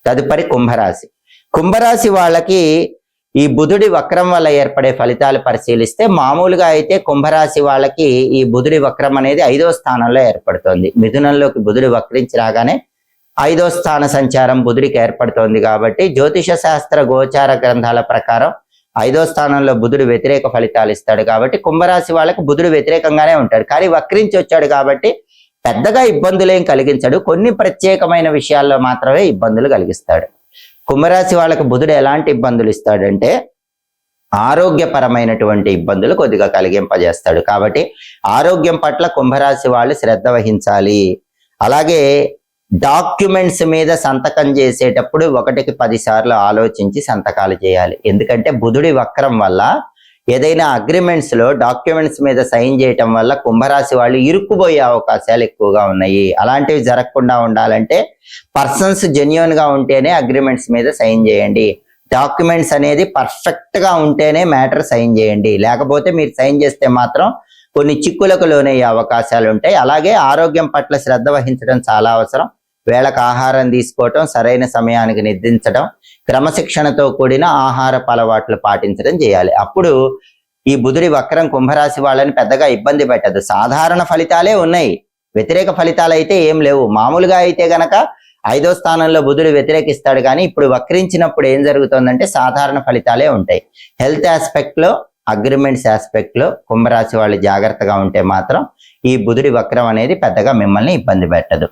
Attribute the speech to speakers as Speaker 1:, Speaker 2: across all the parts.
Speaker 1: తదుపరి కుంభరాశి. కుంభరాశి వాళ్ళకి ఈ బుధుడి వక్రం వల్ల ఏర్పడే ఫలితాలు పరిశీలిస్తే మామూలుగా అయితే కుంభరాశి వాళ్ళకి ఈ బుధుడి వక్రం అనేది 5వ స్థానంలో ఏర్పడుతుంది. మిథునంలోకి బుధుడు వక్రించి రాగానే 5వ స్థాన సంచారం బుధుడికి ఏర్పడుతోంది కాబట్టి జ్యోతిష శాస్త్ర గోచార గ్రంథాల ప్రకారం 5వ స్థానంలో బుధుడు వ్యతిరేక ఫలితాలు ఇస్తాడు కాబట్టి కుంభరాశి వాళ్ళకి బుధుడు వ్యతిరేకంగానే ఉంటాడు. కానీ వక్రించి వచ్చాడు కాబట్టి పెద్దగా ఇబ్బందులేం కలిగించడు, కొన్ని ప్రత్యేకమైన విషయాల్లో మాత్రమే ఇబ్బందులు కలిగిస్తాడు. కుంభరాశి వాళ్ళకి బుధుడు ఎలాంటి ఇబ్బందులు ఇస్తాడంటే ఆరోగ్యపరమైనటువంటి ఇబ్బందులు కొద్దిగా కలిగింపజేస్తాడు. కాబట్టి ఆరోగ్యం పట్ల కుంభరాశి వాళ్ళు శ్రద్ధ వహించాలి. అలాగే డాక్యుమెంట్స్ మీద సంతకం చేసేటప్పుడు 1కి 10 సార్లు ఆలోచించి సంతకాలు చేయాలి. ఎందుకంటే బుధుడి వక్రం వల్ల ఏదైనా అగ్రిమెంట్స్ లో డాక్యుమెంట్స్ మీద సైన్ చేయటం వల్ల కుంభరాశి వాళ్ళు ఇరుక్కుపోయే అవకాశాలు ఎక్కువగా ఉన్నాయి. అలాంటివి జరగకుండా ఉండాలంటే పర్సన్స్ జెన్యూన్ గా ఉంటేనే అగ్రిమెంట్స్ మీద సైన్ చేయండి. డాక్యుమెంట్స్ అనేది పర్ఫెక్ట్ గా ఉంటేనే మ్యాటర్ సైన్ చేయండి. లేకపోతే మీరు సైన్ చేస్తే మాత్రం కొన్ని చిక్కులకు లోనయ్యే అవకాశాలు ఉంటాయి. అలాగే ఆరోగ్యం పట్ల శ్రద్ధ వహించడం చాలా అవసరం. వేళకు ఆహారం తీసుకోవటం, సరైన సమయానికి నిద్రించడం, క్రమశిక్షణతో కూడిన ఆహారపు అలవాట్లు పాటించడం చేయాలి. అప్పుడు ఈ బుధుడి వక్రం కుంభరాశి వాళ్ళని పెద్దగా ఇబ్బంది పెట్టదు. సాధారణ ఫలితాలే ఉన్నాయి, వ్యతిరేక ఫలితాలు అయితే ఏం లేవు. మామూలుగా అయితే గనక 5వ స్థానంలో బుధుడు వ్యతిరేకిస్తాడు, కానీ ఇప్పుడు వక్రించినప్పుడు ఏం జరుగుతుందంటే సాధారణ ఫలితాలే ఉంటాయి. హెల్త్ ఆస్పెక్ట్ లో, అగ్రిమెంట్స్ ఆస్పెక్ట్ లో కుంభరాశి వాళ్ళు జాగ్రత్తగా ఉంటే మాత్రం ఈ బుధుడి వక్రం అనేది పెద్దగా మిమ్మల్ని ఇబ్బంది పెట్టదు.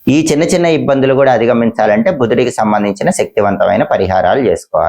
Speaker 1: ఈ చిన్న చిన్న ఇబ్బందులు కూడా అధిగమించాలంటే బుధుడికి సంబంధించిన శక్తివంతమైన పరిహారాలు చేసుకోవాలి.